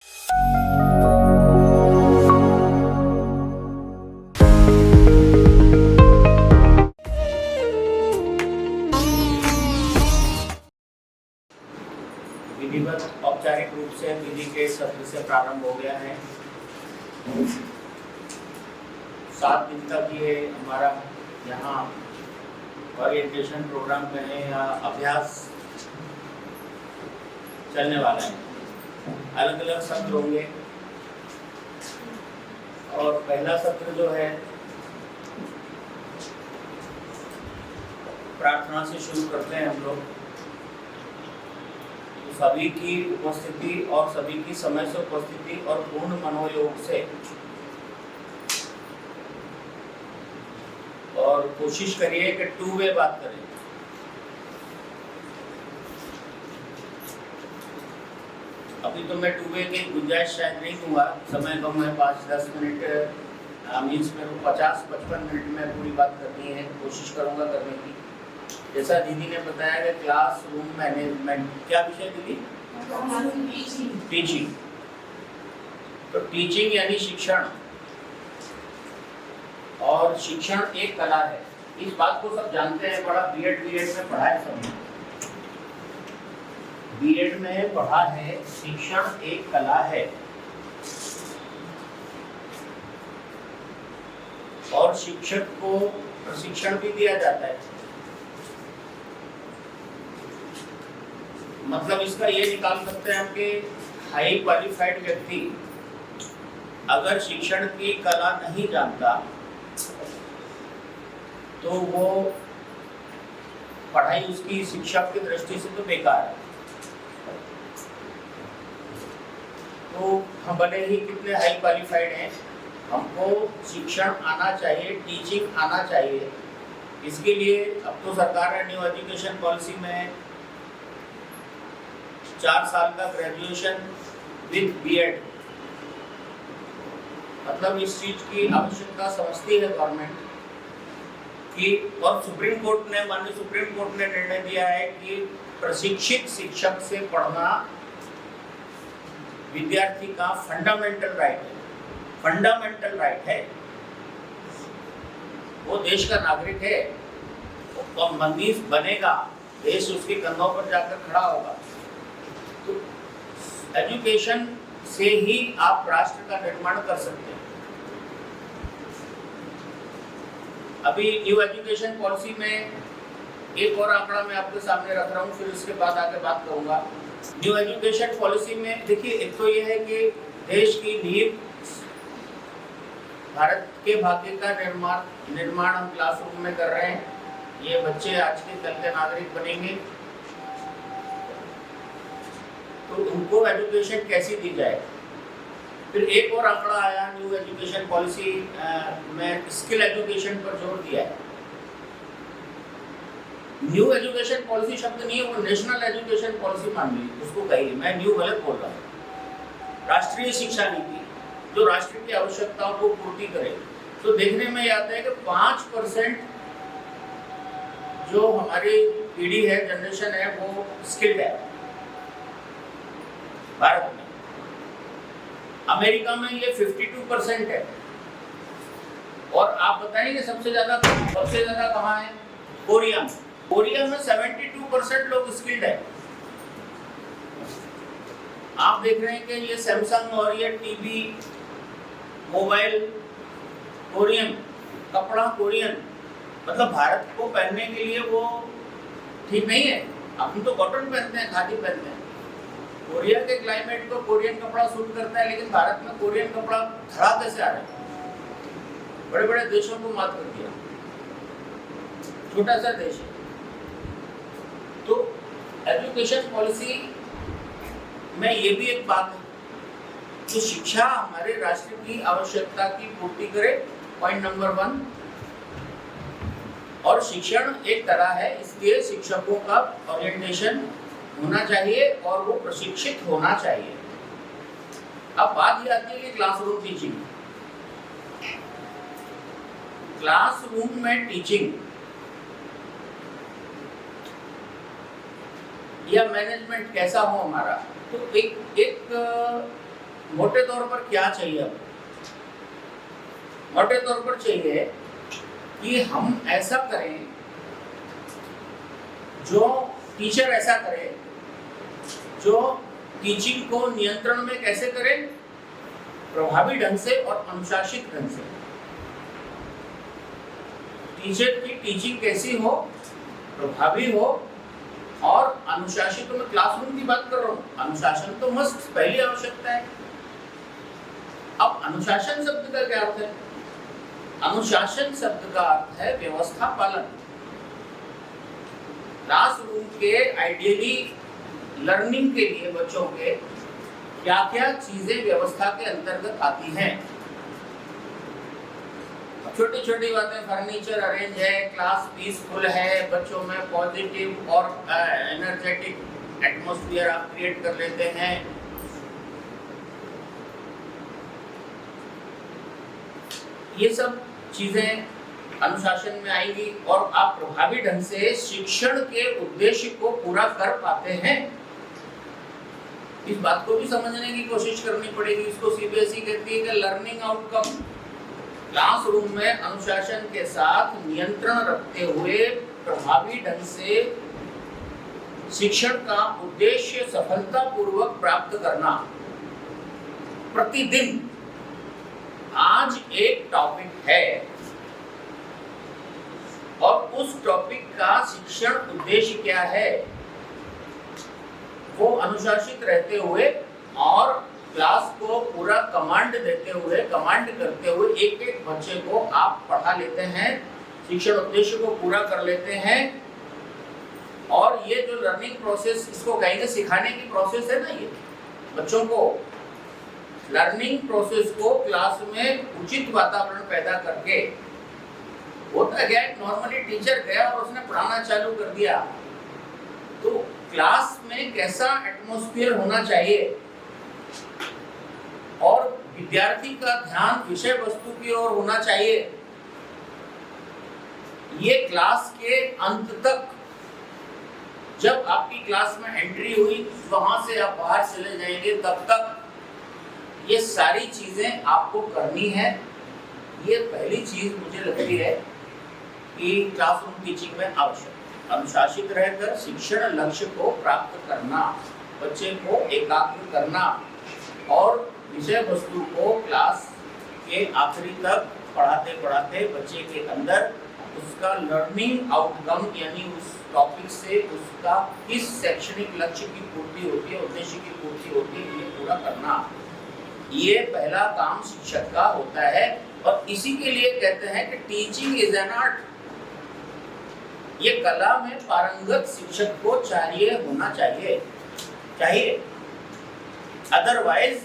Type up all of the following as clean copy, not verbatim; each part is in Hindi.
विधिवत औपचारिक रूप से विधि के सत्र से प्रारंभ हो गया है। 7 दिन तक ये हमारा यहाँ ओरिएंटेशन प्रोग्राम कहें या अभ्यास चलने वाला है। अलग अलग सत्र होंगे और पहला सत्र जो है प्रार्थना से शुरू करते हैं हम लोग। सभी की उपस्थिति और सभी की समय से उपस्थिति और पूर्ण मनोयोग से और कोशिश करिए कि 2 वे बात करें। अभी तो मैं 2 वे की गुंजाइश शायद नहीं दूंगा, समय कम है, 5-10 मिनट मीन्स मेरे को 50-55 मिनट में पूरी बात करनी है, कोशिश करूंगा करने की। जैसा दीदी ने बताया कि क्लासरूम मैनेजमेंट, क्या विषय दीदी? टीचिंग। तो टीचिंग यानी शिक्षण, और शिक्षण एक कला है। इस बात को सब जानते हैं, बड़ा बीएड में पढ़ा है सबने, बीएड में पढ़ा है। शिक्षण एक कला है और शिक्षक को प्रशिक्षण भी दिया जाता है। मतलब इसका ये निकाल सकते हैं हम कि हाई क्वालिफाइड व्यक्ति अगर शिक्षण की कला नहीं जानता तो वो पढ़ाई उसकी शिक्षक की दृष्टि से तो बेकार है। तो हम भले ही कितने हाई क्वालिफाइड हैं, हमको शिक्षण आना चाहिए, टीचिंग आना चाहिए। इसके लिए अब तो सरकार ने न्यू एजुकेशन पॉलिसी में 4 साल का ग्रेजुएशन विद बीएड, मतलब इस चीज की आवश्यकता समझती है गवर्नमेंट की। और माननीय सुप्रीम कोर्ट ने निर्णय दिया है कि प्रशिक्षित शिक्षक से पढ़ना विद्यार्थी का फंडामेंटल राइट है। फंडामेंटल राइट है, वो देश का नागरिक है, वो मनीष बनेगा, देश उसके कंधों पर जाकर खड़ा होगा। तो एजुकेशन से ही आप राष्ट्र का निर्माण कर सकते हैं। अभी न्यू एजुकेशन पॉलिसी में एक और आंकड़ा मैं आपके सामने रख रहा हूँ, फिर उसके बाद आगे बात करूंगा। न्यू एजुकेशन पॉलिसी में देखिए, एक तो ये है कि देश की नींव, भारत के भाग्य का निर्माण हम क्लासरूम में कर रहे हैं। ये बच्चे आज के कल के नागरिक बनेंगे, तो उनको एजुकेशन कैसी दी जाए। फिर एक और आंकड़ा आया न्यू एजुकेशन पॉलिसी में, स्किल एजुकेशन पर जोर दिया है। न्यू एजुकेशन पॉलिसी शब्द नहीं है, वो नेशनल एजुकेशन पॉलिसी मान ली उसको कहिए, मैं न्यू गलत बोल रहा हूँ। राष्ट्रीय शिक्षा नीति जो राष्ट्र की आवश्यकताओं को पूर्ति करे। तो देखने में ये आता है कि 5% जो हमारी पीढ़ी है, जनरेशन है, वो स्किल्ड है भारत में। अमेरिका में ये 52% है। और आप बताएंगे सबसे ज्यादा कहाँ है? कोरिया में। कोरिया में 72% लोग स्किल्ड है। आप देख रहे हैं कि ये सैमसंग और ये टीवी, मोबाइल कोरियन, कपड़ा कोरियन, मतलब भारत को पहनने के लिए वो ठीक नहीं है। हम तो कॉटन पहनते हैं, खादी पहनते हैं। कोरिया के क्लाइमेट को कोरियन कपड़ा सूट करता है, लेकिन भारत में कोरियन कपड़ा धड़ाके से आ रहा है। बड़े बड़े देशों को मात कर दिया, छोटा सा देश है। तो एजुकेशन पॉलिसी में ये भी एक बात है कि शिक्षा हमारे राष्ट्र की आवश्यकता की पूर्ति करे, पॉइंट नंबर 1। और शिक्षण एक तरह है, इसलिए शिक्षकों का ओरिएंटेशन होना चाहिए और वो प्रशिक्षित होना चाहिए। अब बात ये आती है कि क्लासरूम टीचिंग। क्लासरूम में टीचिंग या मैनेजमेंट कैसा हो हमारा, तो एक मोटे तौर पर क्या चाहिए? अब मोटे तौर पर चाहिए कि हम ऐसा करें, जो टीचर ऐसा करे, जो टीचिंग को नियंत्रण में कैसे करे, प्रभावी ढंग से और अनुशासित ढंग से। टीचर की टीचिंग कैसी हो, प्रभावी हो और अनुशासित। तो मैं क्लासरूम की बात कर रहा हूँ, अनुशासन तो मस्ट पहली आवश्यकता है। अब अनुशासन शब्द का क्या अर्थ है? अनुशासन शब्द का अर्थ है व्यवस्था पालन। क्लासरूम के आइडियली लर्निंग के लिए बच्चों के क्या क्या चीजें व्यवस्था के अंतर्गत आती हैं। छोटी छोटी बातें, फर्नीचर अरेंज है, क्लास पीसफुल है, बच्चों में पॉजिटिव और एनर्जेटिक एटमॉस्फेयर आप क्रिएट कर लेते हैं। ये सब चीजें अनुशासन में आएंगी और आप प्रभावी ढंग से शिक्षण के उद्देश्य को पूरा कर पाते हैं। इस बात को भी समझने की कोशिश करनी पड़ेगी। इसको सीबीएसई कहती है कि लर्निंग आउटकम। क्लासरूम में अनुशासन के साथ नियंत्रण रखते हुए प्रभावी ढंग से शिक्षण का उद्देश्य सफलतापूर्वक प्राप्त करना। प्रतिदिन आज एक टॉपिक है और उस टॉपिक का शिक्षण उद्देश्य क्या है, वो अनुशासित रहते हुए और क्लास को पूरा कमांड देते हुए, कमांड करते हुए एक एक बच्चे को आप पढ़ा लेते हैं, शिक्षण उद्देश्य को पूरा कर लेते हैं। और ये जो लर्निंग प्रोसेस, इसको कहेंगे सिखाने की प्रोसेस है ना, ये बच्चों को लर्निंग प्रोसेस को क्लास में उचित वातावरण पैदा करके, होता क्या है, नॉर्मली टीचर गया और उसने पढ़ाना चालू कर दिया, तो क्लास में कैसा एटमॉस्फेयर होना चाहिए और विद्यार्थी का ध्यान विषय वस्तु की ओर होना चाहिए, ये क्लास के अंत तक, जब आपकी क्लास में एंट्री हुई वहां से आप बाहर चले जाएंगे, तब तक ये सारी चीजें आपको करनी है। ये पहली चीज मुझे लगती है कि क्लासरूम टीचिंग में आवश्यक। अनुशासित रहकर शिक्षण लक्ष्य को प्राप्त करना, बच्चे को एकाग्र करना और विषय वस्तु को क्लास के आखिरी तक पढ़ाते पढ़ाते बच्चे के अंदर उसका लर्निंग आउटकम, यानी उस टॉपिक से उसका किस शैक्षणिक लक्ष्य की पूर्ति होती है, उद्देश्य की पूर्ति होती है, ये पूरा करना। ये पहला काम शिक्षक का होता है और इसी के लिए कहते हैं कि टीचिंग इज एन आर्ट। ये कला में पारंगत शिक्षक को चाहिए, होना चाहिए, अदरवाइज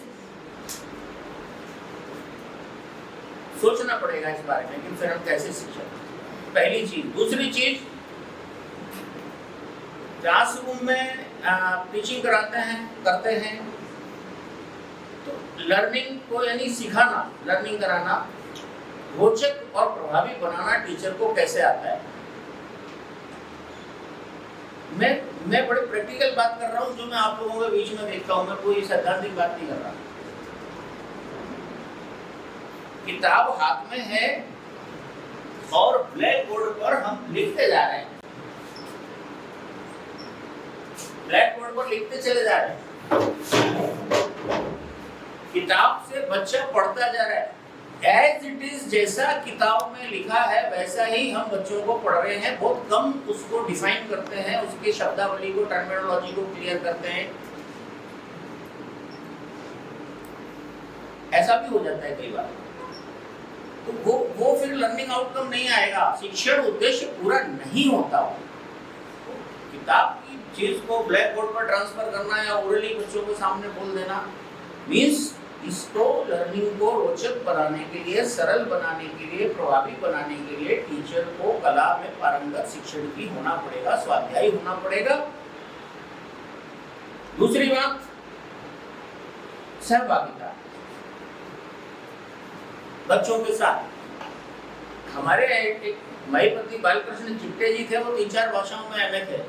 सोचना पड़ेगा इस बारे में कि फिर हम कैसे शिक्षक। पहली चीज। दूसरी चीज, क्लासरूम में टीचिंग करते हैं तो लर्निंग को, यानी सिखाना, लर्निंग कराना, रोचक और प्रभावी बनाना टीचर को कैसे आता है। मैं बड़े प्रैक्टिकल बात कर रहा हूँ, जो मैं आप लोगों के बीच में देखता हूँ, मैं कोई सैद्धांतिक बात नहीं कर रहा। किताब हाथ में है और ब्लैक बोर्ड पर हम लिखते जा रहे हैं, ब्लैक बोर्ड पर लिखते चले जा रहे हैं, किताब से बच्चा पढ़ता जा रहा है। एज इट इज, जैसा किताब में लिखा है वैसा ही हम बच्चों को पढ़ रहे हैं। बहुत कम उसको डिफाइन करते हैं, उसकी शब्दावली को, टर्मिनोलॉजी को क्लियर करते हैं। ऐसा भी हो जाता है कई बार, तो वो फिर लर्निंग आउटकम नहीं आएगा, शिक्षण उद्देश्य पूरा नहीं होता। किताब की चीज को ब्लैक बोर्ड पर ट्रांसफर करना या ओरली बच्चों के सामने बोल देना मीन्स इसको लर्निंग को रोचक बनाने के लिए, सरल बनाने के लिए, प्रभावी बनाने के लिए टीचर को कला में पारंगत शिक्षण की होना पड़ेगा, स्वाध्यायी होना पड़ेगा। दूसरी बात, सहभागिता बच्चों के साथ। हमारे एक महिपति बालकृष्ण चिट्टे जी थे, वो 3-4 भाषाओं में एमए थे।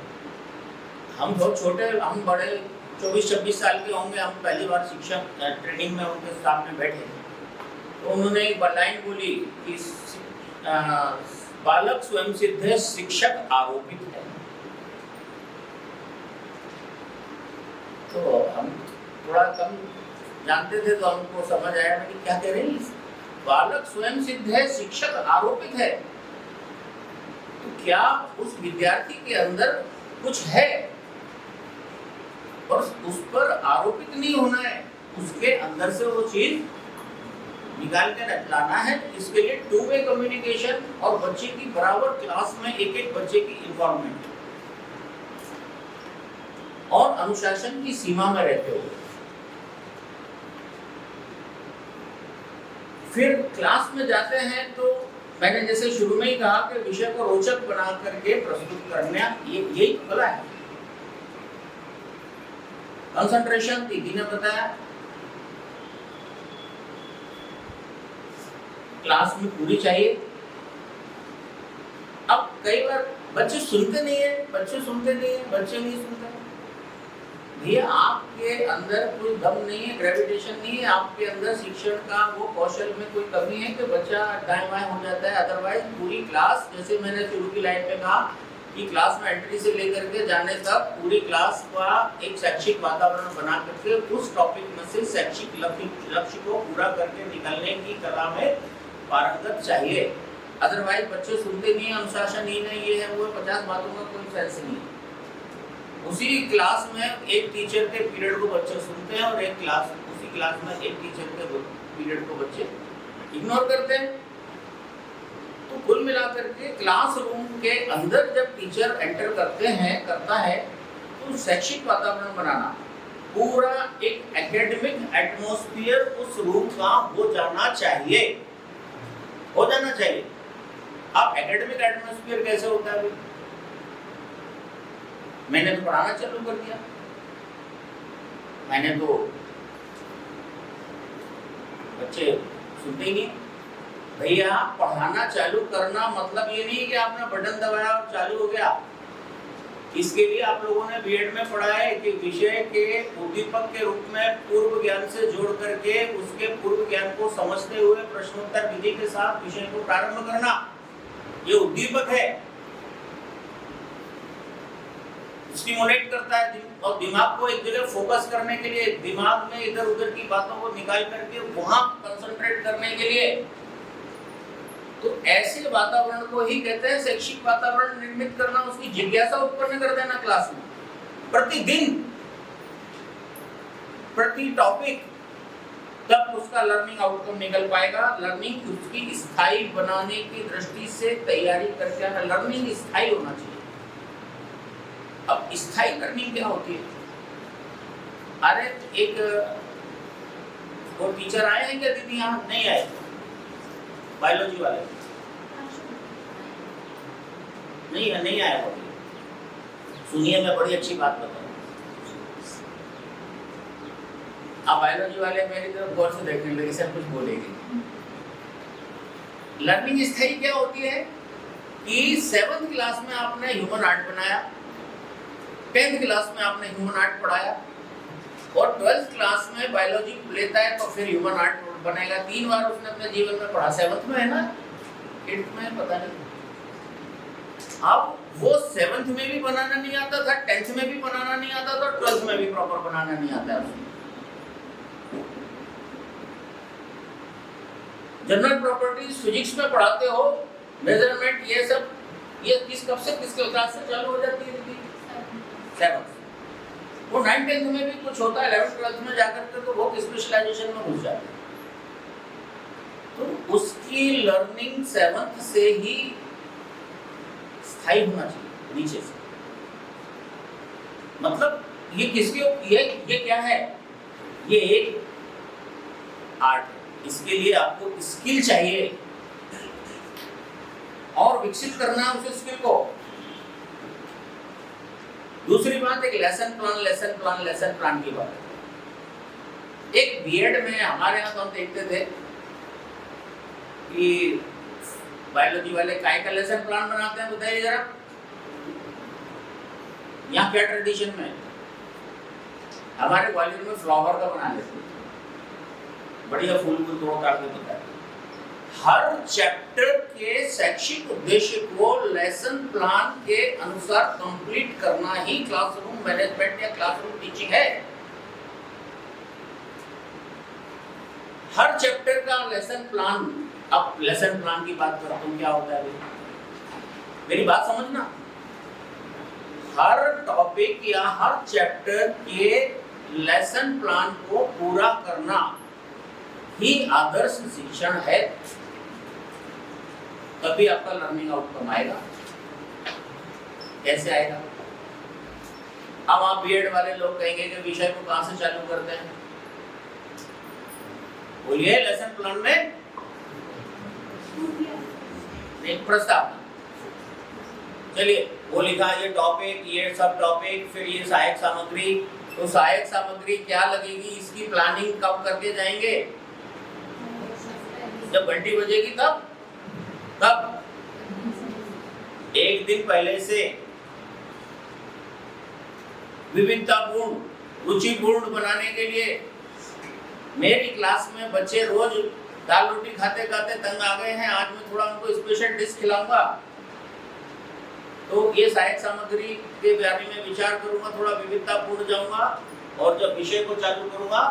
हम बहुत छोटे, हम बड़े 24-26 साल के होंगे, हम पहली बार शिक्षक ट्रेनिंग में उनके सामने बैठे, तो उन्होंने एक लाइन बोली कि बालक स्वयं सिद्ध, शिक्षक आरोपित है। तो हम थोड़ा कम जानते थे, तो हमको समझ आया कि क्या कह रहे हैं, बालक स्वयं सिद्ध है, शिक्षक आरोपित है। तो क्या उस विद्यार्थी के अंदर कुछ है और उस पर आरोपित नहीं होना है, उसके अंदर से वो चीज निकाल कर लाना है। इसके लिए टू वे कम्युनिकेशन और बच्चे की बराबर क्लास में एक एक बच्चे की इन्वॉल्वमेंट और अनुशासन की सीमा में रहते हुए। फिर क्लास में जाते हैं तो मैंने जैसे शुरू में ही कहा कि विषय को रोचक बना करके प्रस्तुत करना, यही कला है। कंसंट्रेशन दीदी ने बताया, क्लास में पूरी चाहिए। अब कई बार बच्चे सुनते नहीं है, बच्चे नहीं सुनते। भैया आपके अंदर कोई दम नहीं है, ग्रेविटेशन नहीं है, आपके अंदर शिक्षण का वो कौशल में कोई कमी है कि बच्चा दाएं बाएं हो जाता है। अदरवाइज पूरी क्लास, जैसे मैंने शुरू की लाइन में कहा कि क्लास में एंट्री से लेकर के जाने तक पूरी क्लास का एक शैक्षिक वातावरण बना करके उस टॉपिक में से शैक्षिक लक्ष्य को पूरा करके निकलने की कला में पारंगत चाहिए। अदरवाइज बच्चे सुनते नहीं, अनुशासन ही नहीं, ये है वो 50 बातों का कोई सेंस नहीं है। उसी क्लास में एक टीचर के पीरियड को बच्चे सुनते हैं और उसी क्लास में एक टीचर के पीरियड को बच्चे इग्नोर करते हैं। तो कुल मिलाकर के क्लासरूम के अंदर जब टीचर एंटर करता है तो शैक्षिक वातावरण बनाना, पूरा एक एकेडमिक एटमॉस्फेयर उस रूम का हो जाना चाहिए। अब एकेडमिक एटमॉस्फेयर कैसे होता है? मैंने तो पढ़ाना चालू कर दिया, मैंने तो बच्चे सुनते ही नहीं। भैया पढ़ाना चालू करना मतलब ये नहीं कि आपने बटन दबाया और चालू हो गया। इसके लिए आप लोगों ने बीएड में पढ़ा है कि विषय के उद्दीपक के रूप में पूर्व ज्ञान से जोड़ करके उसके पूर्व ज्ञान को समझते हुए प्रश्नोत्तर विधि के साथ विषय को प्रारंभ करना, ये उद्दीपक है। स्टिमुलेट करता है और दिमाग को एक जगह फोकस करने के लिए, दिमाग में इधर उधर की बातों को निकाल करके वहां कंसंट्रेट करने के लिए। तो ऐसे वातावरण को ही कहते हैं शैक्षिक वातावरण निर्मित करना, उसकी जिज्ञासा उत्पन्न कर देना क्लास में। प्रतिदिन प्रति टॉपिक, तब उसका लर्निंग आउटकम निकल पाएगा। लर्निंग उसकी स्थायी बनाने की दृष्टि से तैयारी करके आना, लर्निंग स्थायी होना चाहिए। अब स्थायी लर्निंग क्या होती है? अरे एक वो टीचर आए हैं क्या दीदी? यहाँ नहीं आए, बायोलॉजी वाले नहीं आया वो। सुनिए, मैं बड़ी अच्छी बात बताऊं। अब बायोलॉजी वाले मेरी तरफ गौर से देखने लगे, सब कुछ बोलेंगे। लर्निंग स्थायी क्या होती है कि 7th क्लास में आपने ह्यूमन आर्ट बनाया, 10th क्लास में आपने ह्यूमन आर्ट पढ़ाया और 12th क्लास में बायोलॉजी लेता है तो फिर ह्यूमन आर्ट बनेगा। 3 बार उसने अपने जीवन में पढ़ा। 7th में है ना, 8th में पता नहीं। अब वो 7th में भी बनाना नहीं आता था, 10th में भी बनाना नहीं आता था, 12th में भी प्रॉपर बनाना नहीं आता है। जनरल प्रॉपर्टीज फिजिक्स में पढ़ाते हो, मेजरमेंट, ये सब, ये कब से किस क्लास से चालू हो जाती है? 7th। वो 9th 10th में भी कुछ होता है, 11th 12th में जाकर के तो बहुत स्पेशलाइजेशन में घुस जाते हैं। तो उसकी लर्निंग 7th से ही स्थायी होना चाहिए, नीचे से। मतलब ये ये क्या है? ये एक आर्ट है। इसके लिए आपको स्किल चाहिए और विकसित करना उस स्किल को। दूसरी बात, एक लेसन प्लान की बात है। एक बीएड में हमारे यहाँ तो हम देखते थे कि बायोलॉजी वाले काय का लेसन प्लान बनाते हैं, बताइए जरा। यहाँ क्या ट्रेडिशन में हमारे ग्वालियर में फ्लावर का बना लेते, बढ़िया फूल को तोड़ काट के बताते। हर चैप्टर के शैक्षिक उद्देश्य को लेसन प्लान के अनुसार कंप्लीट करना ही क्लासरूम मैनेजमेंट या क्लासरूम टीचिंग है। हर चैप्टर का लेसन प्लान, अब लेसन प्लान की बात करता हूं, क्या होता है मेरी बात समझना। हर टॉपिक या हर चैप्टर के लेसन प्लान को पूरा करना ही आदर्श शिक्षण है, तभी आपका लर्निंग आउटकम आएगा। कैसे आएगा? अब आप बीएड वाले लोग कहेंगे कि विषय को कहां से चालू करते हैं, बोलिए लेसन प्लान में एक प्रस्ताव, चलिए वो लिखा ये टॉपिक, ये सब टॉपिक, फिर ये सहायक सामग्री। तो सहायक सामग्री क्या लगेगी, इसकी प्लानिंग कब करके जाएंगे? जब घंटी बजेगी तब एक दिन पहले से विविधतापूर्ण, रुचिपूर्ण बनाने के लिए। मेरी क्लास में बच्चे रोज दाल रोटी खाते खाते तंग आ गए हैं, आज मैं थोड़ा उनको स्पेशल डिश खिलाऊंगा, तो ये सहायक सामग्री के बारे में विचार करूंगा, थोड़ा विविधतापूर्ण जाऊंगा, और जब विषय को चालू करूंगा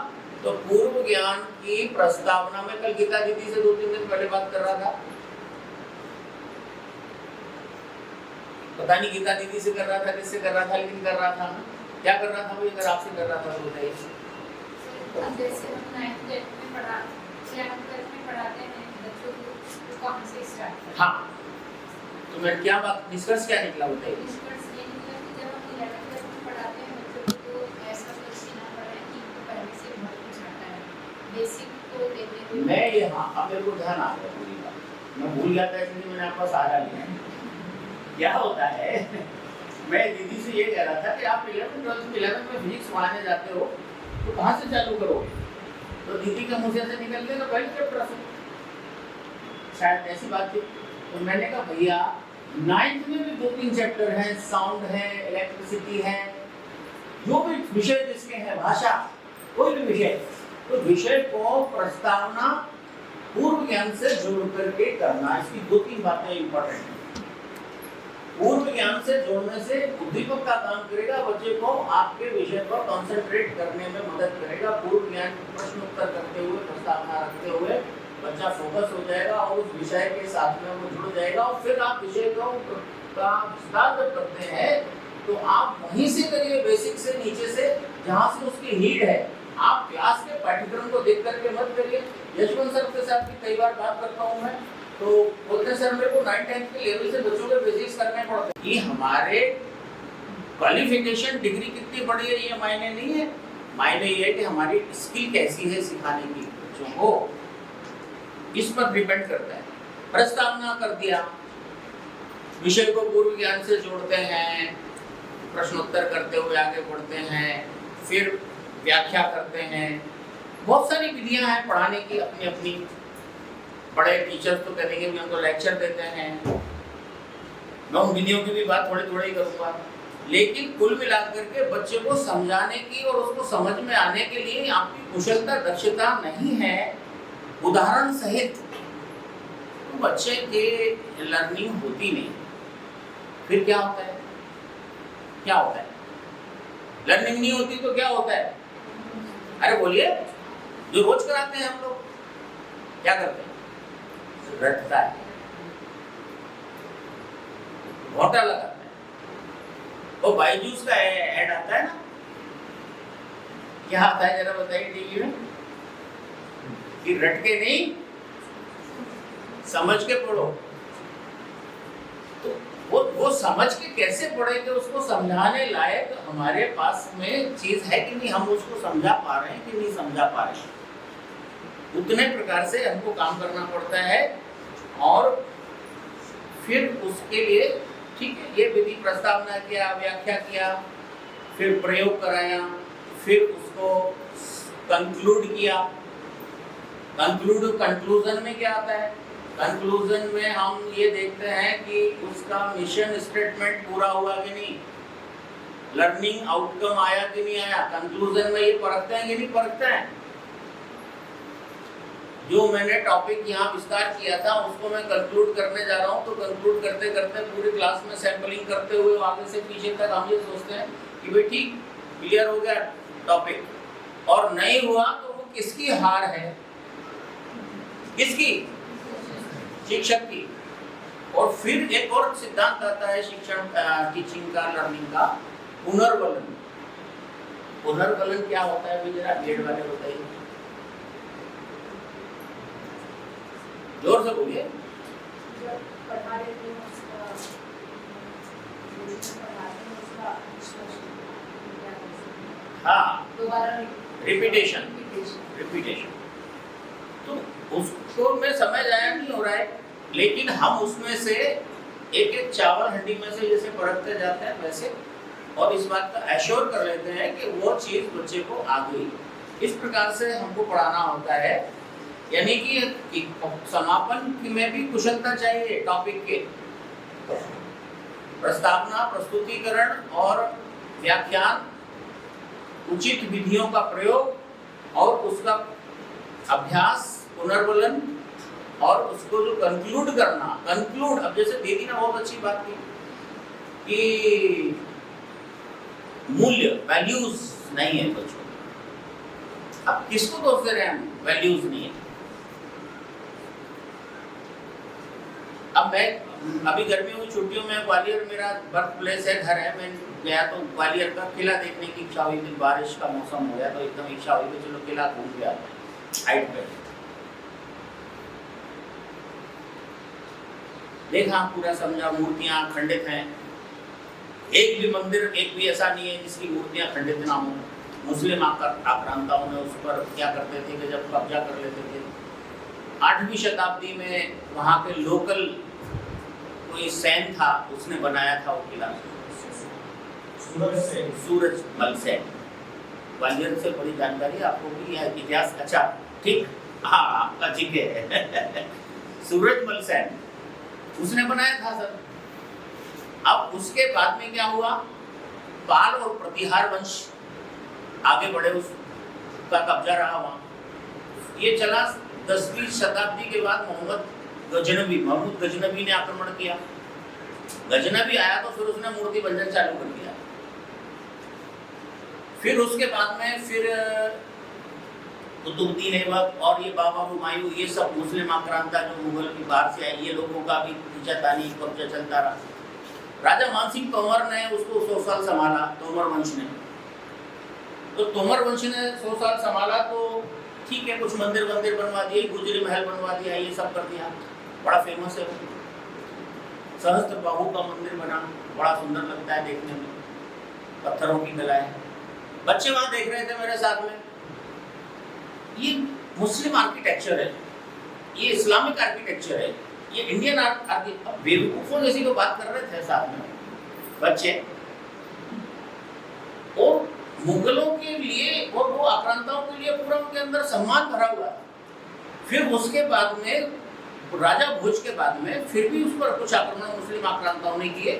तो पूर्व ज्ञान की प्रस्तावना में, कल गीता दीदी से 2-3 दिन पहले बात कर रहा था, पता नहीं गीता दीदी से कर रहा था, किससे कर रहा था, लेकिन कर रहा था ना। क्या कर रहा था भाई? अगर आपसे कर रहा था तो बताइए। जैसे हम 9th 10th में पढ़ाते हैं बच्चों को, तो कहाँ से स्टार्ट करें? हाँ, तो मैं क्या बात, निष्कर्ष क्या निकला बताइए? निष्कर्ष ये निकला कि जब हम 11th 12th में पढ़ाते हैं बच्चों को, तो ऐसा कुछ सीखना पड़ा है कि इनको पहले से बहुत कुछ आता है, बेसिक को देते हुए। मैं ये, हाँ अब मेरे को ध्यान आ गया पूरी बात, मैं भूल गया था इसलिए मैंने आपका सहारा लिया। क्या होता है, मैं दीदी से ये कह रहा था कि आप 11th में फिजिक्स पढ़ाने जाते हो तो कहाँ से चालू करोगे? तो दीदी के मुँह से निकल के तो पहले चैप्टर से, शायद ऐसी बात थी। तो मैंने कहा भैया 9th में भी 2-3 चैप्टर हैं, साउंड है, इलेक्ट्रिसिटी है, जो भी विषय जिसके हैं, भाषा, कोई भी विषय, तो विषय को प्रस्तावना पूर्व ज्ञान से जोड़ करके करना। इसकी 2-3 बातें इंपॉर्टेंट हैं। पूर्व ज्ञान से जोड़ने से उद्दीपक का काम करेगा, बच्चे को आपके विषय पर कंसंट्रेट करने में मदद करेगा। पूर्व ज्ञान प्रश्न उत्तर करते हुए, प्रस्तावना रखते हुए बच्चा फोकस हो जाएगा और उस विषय के साथ में वो जुड़ जाएगा। और फिर आप विषय को विस्तार जब करते हैं तो आप वहीं से करिए, बेसिक से, नीचे से, जहाँ से उसकी नीड है। आप क्लास के पाठ्यक्रम को देख करके मत करिए। यशवंत सर के साथ भी कई बार बात करता हूँ मैं, तो बोलते सर मेरे को 9th-10th के लेवल से बच्चों के बेसिक्स करने पड़ते हैं। ये हमारे क्वालिफिकेशन डिग्री कितनी बड़ी है ये मायने नहीं है, मायने ये है कि हमारी स्किल कैसी है सिखाने की बच्चों को, इस पर डिपेंड करता है। प्रस्तावना कर दिया, विषय को पूर्व ज्ञान से जोड़ते हैं, प्रश्नोत्तर करते हुए आगे बढ़ते हैं, फिर व्याख्या करते हैं। बहुत सारी विधियां हैं पढ़ाने की अपनी अपनी। बड़े टीचर्स तो कहेंगे भी हम तो लेक्चर देते हैं, मैं उन विधियों की भी बात थोड़ी करूँगा, लेकिन कुल मिलाकर के बच्चे को समझाने की और उसको समझ में आने के लिए आपकी कुशलता, दक्षता नहीं है उदाहरण सहित, तो बच्चे के लर्निंग होती नहीं। फिर क्या होता है? क्या होता है? लर्निंग नहीं होती तो क्या होता है? अरे बोलिए, जो रोज कराते हैं हम लोग क्या करते हैं? रटता है, घोटा लगाता है। वो बायजूस का ऐड आता है ना, क्या आता है जरा बताइए टीवी में, कि रट के नहीं समझ के पढ़ो। तो वो समझ के कैसे पढ़ेंगे, उसको समझाने लायक हमारे पास में चीज है कि नहीं, हम उसको समझा पा रहे हैं कि नहीं समझा पा रहे हैं। उतने प्रकार से हमको काम करना पड़ता है। और फिर उसके लिए ठीक है, ये विधि प्रस्तावना किया, व्याख्या किया, फिर प्रयोग कराया, फिर उसको कंक्लूड किया। कंक्लूजन में क्या आता है? कंक्लूजन में हम ये देखते हैं कि उसका मिशन स्टेटमेंट पूरा हुआ कि नहीं। लर्निंग आउटकम आया कि नहीं आया, कंक्लूजन में ये परखते हैं कि नहीं परखते हैं। जो मैंने टॉपिक यहाँ विस्तार किया था उसको मैं कंक्लूड करने जा रहा हूँ, तो कंक्लूड करते करते पूरी क्लास में सैंपलिंग करते हुए आगे से पीछे तक हम ये सोचते हैं कि भाई ठीक क्लियर हो गया टॉपिक, और नहीं हुआ तो वो किसकी हार है, किसकी, शिक्षक की। और फिर एक और सिद्धांत आता है शिक्षण टीचिंग का, लर्निंग का, पुनर्वलन। पुनर्वलन क्या होता है, जरा ग्रेड वाले बताइए, जोर से बोलिए। हाँ, रिपीटेशन। तो उसको में समझ आया नहीं हो रहा है, लेकिन हम उसमें से एक एक चावल हंडी में से जैसे परखते जाते हैं वैसे, और इस बात का एश्योर कर लेते हैं कि वो चीज बच्चे को आ गई। इस प्रकार से हमको पढ़ाना होता है, यानी कि समापन में भी कुशलता चाहिए। टॉपिक के प्रस्तावना, प्रस्तुतिकरण और व्याख्यान, उचित विधियों का प्रयोग और उसका अभ्यास, पुनर्वलन, और उसको जो कंक्लूड करना, कंक्लूड। अब जैसे दीदी ने बहुत अच्छी बात की कि मूल्य, वैल्यूज नहीं है बच्चों। अब किसको दोष दे रहे हैं हम, वैल्यूज नहीं है। अब मैं अभी गर्मियों की छुट्टियों में ग्वालियर मेरा बर्थ प्लेस है, घर है, मैं गया तो ग्वालियर का किला देखने की इच्छा हुई थी। बारिश का मौसम हो गया तो एकदम इच्छा हुई कि चलो किला घूम के आते हैं। हाइट पे देखा, पूरा समझा, मूर्तियां खंडित हैं, एक भी मंदिर, एक भी ऐसा नहीं है जिसकी मूर्तियां खंडित ना हो। मुस्लिम आक्रांताओं ने उस पर क्या करते थे कि जब कब्जा कर लेते थे, 8वीं शताब्दी में वहाँ के लोकल कोई सैन था, उसने बनाया था वो किला, सूरजमल सैन। ग्वालियर से बड़ी जानकारी आपको भी है, इतिहास अच्छा, ठीक, हाँ आपका ठीक है। सूरजमल सैन उसने बनाया था सर। अब उसके बाद में क्या हुआ, पाल और प्रतिहार वंश आगे बढ़े, उसका कब्जा रहा वहाँ। ये चला 10वीं शताब्दी के बाद महमूद गजनबी ने आक्रमण किया। गजनबी आया तो फिर उसने मूर्ति बंधन चालू कर दिया। फिर उसके बाद में फिर कुतुबुद्दीन ऐबक और ये बाबा हुमायूं, ये सब मुस्लिम आक्रांता जो मुगल की बाहर से आई, ये लोगों का भी खींचातानी कब्जा चलता रहा। राजा मानसिंह तोमर ने उसको 100 साल संभाला, तोमर वंश ने। तो तोमर वंश ने 100 साल संभाला तो ठीक है, कुछ मंदिर बनवा दिए, गुजरी महल बनवा दिया, ये सब कर दिया, बड़ा फेमस है। सहस्त्र बाहु का मंदिर बना, बड़ा सुंदर लगता है देखने में, पत्थरों की कला है। बच्चे वहां देख रहे थे मेरे साथ में, ये मुस्लिम आर्किटेक्चर है, ये इस्लामिक आर्किटेक्चर है, ये इंडियन आर्किटेक्चर। बेवकूफों जैसी तो बात कर रहे थे साथ में बच्चे। और मुगलों के लिए और वो आक्रांताओं के लिए पूरा उनके अंदर सम्मान भरा हुआ था। फिर उसके बाद में राजा भोज के बाद में फिर भी उस पर कुछ आक्रमण मुस्लिम आक्रांताओं ने किए।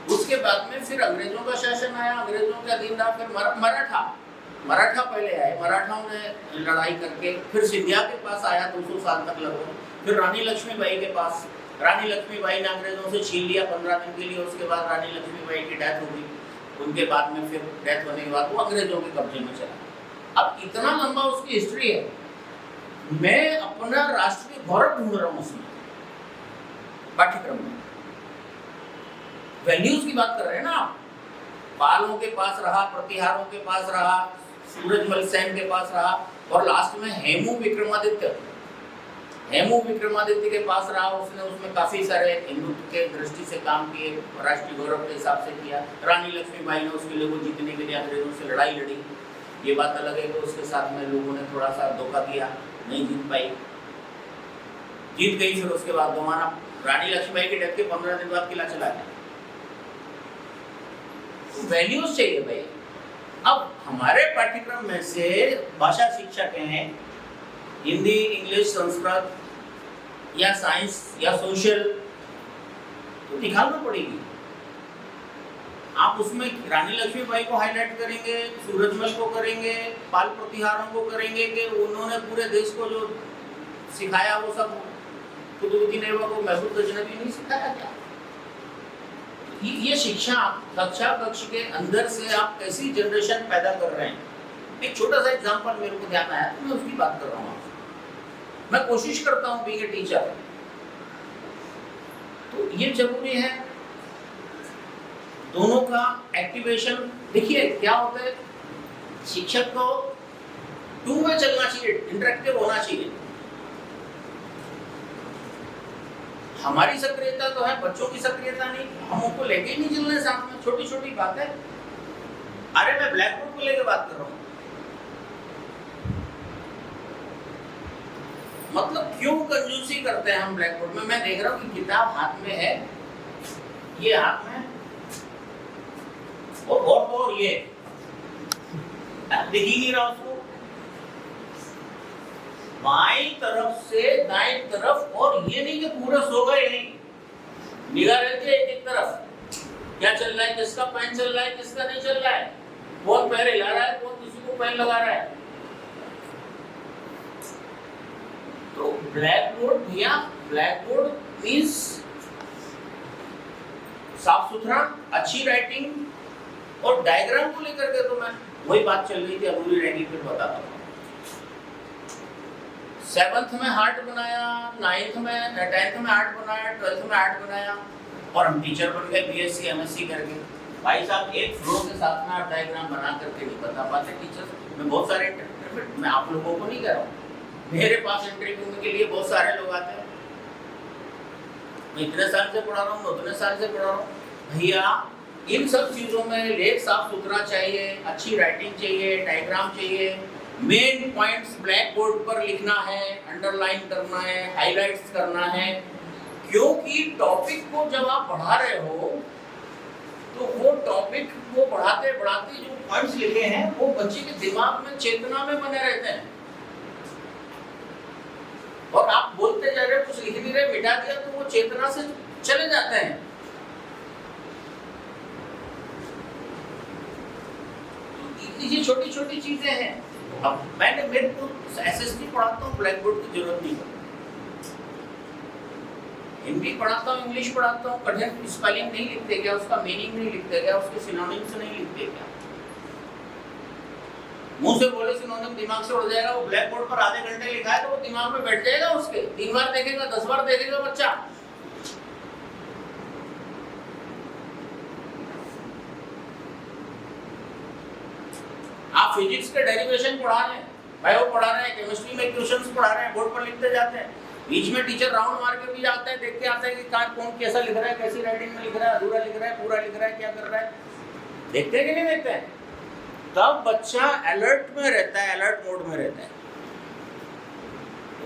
उसके बाद में फिर अंग्रेजों का शासन आया, अंग्रेजों के अधीन रहा। फिर मराठा पहले आए, मराठाओं ने लड़ाई करके, फिर सिंधिया के पास आया 200 साल तक लगभग, फिर रानी लक्ष्मीबाई के पास। रानी लक्ष्मीबाई ने अंग्रेजों से छीन लिया 15 दिन के लिए। उसके बाद रानी लक्ष्मीबाई की डेथ हो गई, उनके बाद में फिर डेथ होने के बाद वो अंग्रेजों के कब्जे में चला। अब इतना लंबा उसकी हिस्ट्री है। मैं अपना राष्ट्रीय गौरव ढूंढ रहा हूँ उसमें, पाठ्यक्रम में। वैल्यूज की बात कर रहे हैं ना आप। पालों के पास रहा, प्रतिहारों के पास रहा, सूरजमल सेन के पास रहा, और लास्ट में हेमू विक्रमादित्य के पास रहा। उसने उसमें काफी सारे हिंदुत्व के दृष्टि से काम किए, राष्ट्रीय गौरव के हिसाब से किया। रानी लक्ष्मीबाई ने उसके लिए वो जीतने के लिए अंग्रेजों से लड़ाई लड़ी। ये बात अलग है कि उसके साथ में लोगों ने थोड़ा सा धोखा किया, नहीं जीत पाई, जीत गई। फिर उसके बाद दोबारा रानी लक्ष्मीबाई की डेथ के 15 दिन बाद किला चला गया। वैल्यूज चाहिए भाई। अब हमारे पाठ्यक्रम में से भाषा शिक्षक हैं, हिंदी, इंग्लिश, संस्कृत या साइंस या सोशल, तो निकालना पड़ेगी। आप उसमें रानी लक्ष्मीबाई को हाईलाइट करेंगे, सूरजमल को करेंगे, पाल प्रतिहारों को करेंगे कि उन्होंने पूरे देश को जो सिखाया वो सब कुतुबुद्दीन ऐबक को महमूद गजनवी नहीं सिखाया क्या? ये शिक्षा कक्षा कक्ष के अंदर से आप कैसी जनरेशन पैदा कर रहे हैं? एक छोटा सा एग्जांपल मेरे को ध्यान आया तो मैं उसकी बात कर रहा हूँ आपसे। मैं कोशिश करता हूँ बीइंग ए टीचर, तो ये जरूरी है दोनों का एक्टिवेशन। देखिए क्या होता है, शिक्षक को टू वे चलना चाहिए, इंटरेक्टिव होना चाहिए। हमारी सक्रियता तो है, बच्चों की सक्रियता नहीं। हम उनको लेके ही नहीं चल रहे साथ में, छोटी छोटी बातें। अरे मैं ब्लैक बोर्ड को लेके बात कर रहा हूँ, मतलब क्यों कंजूसी करते हैं हम ब्लैक बोर्ड में? मैं देख रहा हूँ कि किताब हाथ में है, ये हाथ में और ये दिख ही नहीं रहा उसको, बाईं तरफ से दाईं तरफ, और ये नहीं कि पूरा सो गए, नहीं, निगाह रहती है एक तरफ, क्या चल रहा है, किसका पेन चल रहा है, किसका नहीं चल रहा है, कौन पैर हिला रहा है, कौन किसी को पेन लगा रहा है। तो ब्लैक बोर्ड भैया, ब्लैक बोर्ड मीन्स साफ सुथरा, अच्छी राइटिंग और डायग्राम को लेकर के। तो मैं वही बात चल रही थी, अधूरी रहेगी फिर बताता हूँ। 7th में हार्ट बनाया, 9th में 10th में हार्ट बनाया, 12th में हार्ट बनाया, और हम टीचर बन गए बीएससी एमएससी करके। भाई साहब एक फ्लो के साथ में आप डायग्राम बना करके नहीं बता पाते टीचर। मैं बहुत सारे मैं आप लोगों को नहीं कह रहा हूँ, मेरे पास इंटरव्यू के लिए बहुत सारे लोग आते हैं, मैं इतने साल से पढ़ा रहा हूँ, उतने साल से पढ़ा रहा हूँ। भैया इन सब चीज़ों में लेख साफ सुथरा चाहिए, अच्छी राइटिंग चाहिए, डायग्राम चाहिए, मेन पॉइंट्स ब्लैक बोर्ड पर लिखना है, अंडरलाइन करना है, हाइलाइट्स करना है। क्योंकि टॉपिक को जब आप पढ़ा रहे हो तो वो टॉपिक को पढ़ाते पढ़ाते जो पॉइंट्स लिखे हैं वो बच्चे के दिमाग में, चेतना में बने रहते हैं। और आप बोलते जा रहे, कुछ लिख नहीं रहे, मिटा दिया तो वो चेतना से चले जाते हैं। ये छोटी छोटी चीजें हैं। अब मेरे को एसएसटी पढ़ाता हूँ, ब्लैक बोर्ड की जरूरत नहीं है। हिंदी पढ़ाता हूँ, इंग्लिश पढ़ाता हूँ, कठिन स्पेलिंग नहीं लिखते क्या, उसका मीनिंग नहीं लिखते क्या, उसके सिनोनिम्स नहीं लिखते क्या? मुंह से बोले सिनोनिम दिमाग से उड़ जाएगा। वो ब्लैक बोर्ड पर आधे घंटे लिखा है तो वो दिमाग में बैठ जाएगा, उसके 3 बार देखेगा, 10 बार देखेगा बच्चा। आप फिजिक्स के डेरिवेशन पढ़ा रहे हैं, बायो पढ़ा रहे हैं, केमिस्ट्री में क्वेश्चंस पढ़ा रहे हैं, बोर्ड पर लिखते जाते हैं, बीच में टीचर राउंड मार के भी जाते हैं, देख के आते हैं कि कौन कैसा लिख रहा है, कैसी राइटिंग में लिख रहा है, अधूरा लिख रहा है, पूरा लिख रहा है, क्या कर रहा है, देखते हैं कि नहीं देखते हैं? तब बच्चा अलर्ट में रहता है, अलर्ट मोड में रहता है।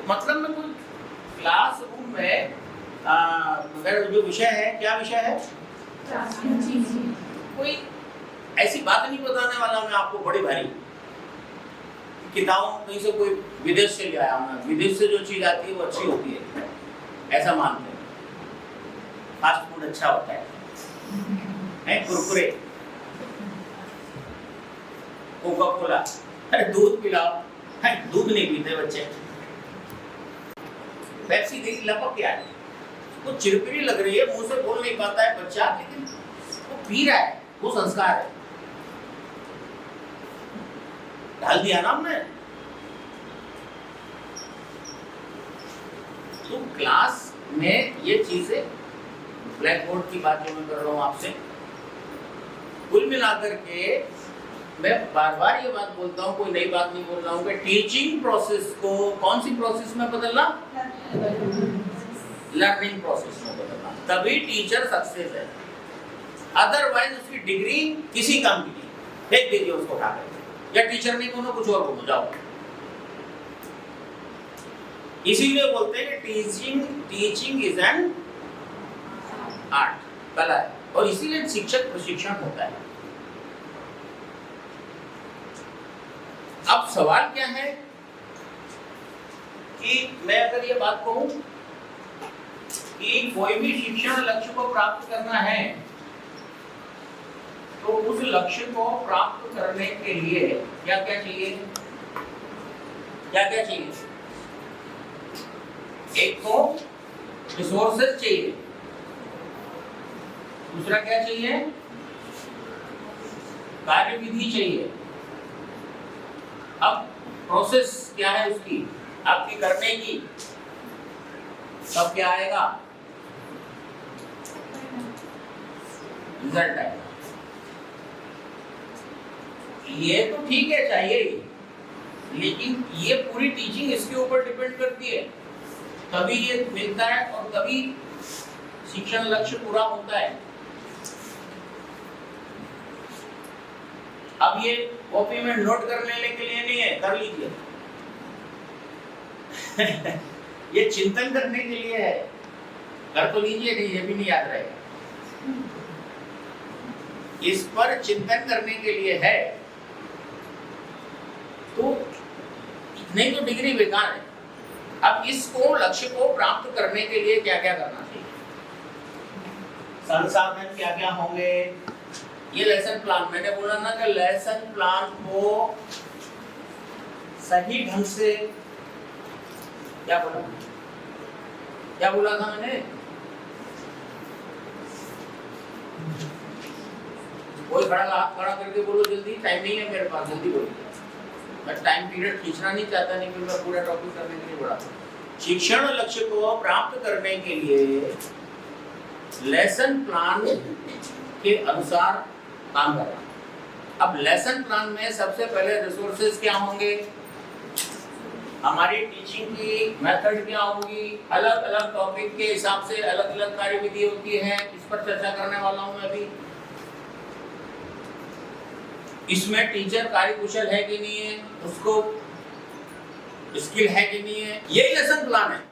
मतलब में कोई क्लासरूम में जो विषय है, क्या विषय है, कोई ऐसी बात नहीं बताने वाला मैं आपको बड़ी भारी, किताबों कहीं से कोई विदेश से ले आया मैं, विदेश से जो चीज आती है वो अच्छी होती है, ऐसा मानते हैं। फास्ट फूड अच्छा होता है, कुरकुरे, कोका कोला, अरे दूध पिलाओ, दूध नहीं पीते बच्चे, पेप्सी देखी लपक क्या है, वो चिरपिरी लग रही है, मुंह से बोल नहीं पाता है बच्चा, लेकिन वो पी रहा है, वो संस्कार है। डाल दिया ना हमने। तो क्लास में ये चीजें, ब्लैक बोर्ड की बात जो मैं कर रहा हूं आपसे, कुल मिलाकर के मैं बार बार ये बात बोलता हूँ, कोई नई बात नहीं बोल रहा हूँ कि टीचिंग प्रोसेस को कौन सी प्रोसेस में बदलना, लर्निंग प्रोसेस में बदलना, तभी टीचर सक्सेस है। अदरवाइज उसकी डिग्री किसी काम की नहीं, फेंक दीजिए उसको उठाकर, या टीचर नहीं बोलो कुछ और बोलो, जाओ। इसीलिए बोलते हैं कि टीचिंग इज एन आर्ट, कला है, और इसीलिए शिक्षक प्रशिक्षण होता है। अब सवाल क्या है कि मैं अगर ये बात कहूं कि कोई भी शिक्षण लक्ष्य को प्राप्त करना है तो उस लक्ष्य को प्राप्त करने के लिए क्या क्या चाहिए? क्या क्या चाहिए? एक तो रिसोर्सेज चाहिए, दूसरा क्या चाहिए? कार्यविधि चाहिए। अब प्रोसेस क्या है उसकी, आपकी करने की, तब क्या आएगा? रिजल्ट आएगा। ये तो ठीक है, चाहिए ही, लेकिन ये पूरी टीचिंग इसके ऊपर डिपेंड करती है, तभी ये मिलता है और तभी शिक्षण लक्ष्य पूरा होता है। अब ये कॉपी में नोट कर लेने के लिए नहीं है, कर लीजिए ये चिंतन करने के लिए है, कर तो लीजिए, नहीं ये भी नहीं याद रहेगा। इस पर चिंतन करने के लिए है, तो नहीं तो डिग्री बेकार है। अब इसको लक्ष्य को प्राप्त करने के लिए क्या क्या करना चाहिए? संसाधन क्या क्या होंगे? ये लेसन प्लान, मैंने बोला ना कि लेसन प्लान को सही ढंग से क्या बोला था मैंने? कोई हाथ खड़ा करके बोलो जल्दी, टाइम नहीं है मेरे पास, जल्दी बोलो। मैं टाइम पीरियड खींचना नहीं चाहता, नहीं फिर मैं पूरा टॉपिक करने के लिए बोला। शिक्षण लक्ष्य को प्राप्त करने के लिए लेसन प्लान के अनुसार काम करना। अब लेसन प्लान में सबसे पहले रिसोर्सेज क्या होंगे, हमारी टीचिंग की मेथड क्या होगी, अलग अलग टॉपिक के हिसाब से अलग अलग कार्यविधि होती है, इस पर चर्चा करने वाला हूं मैं अभी। इसमें टीचर कार्यकुशल है कि नहीं है, उसको स्किल है कि नहीं है, यही लेसन प्लान है।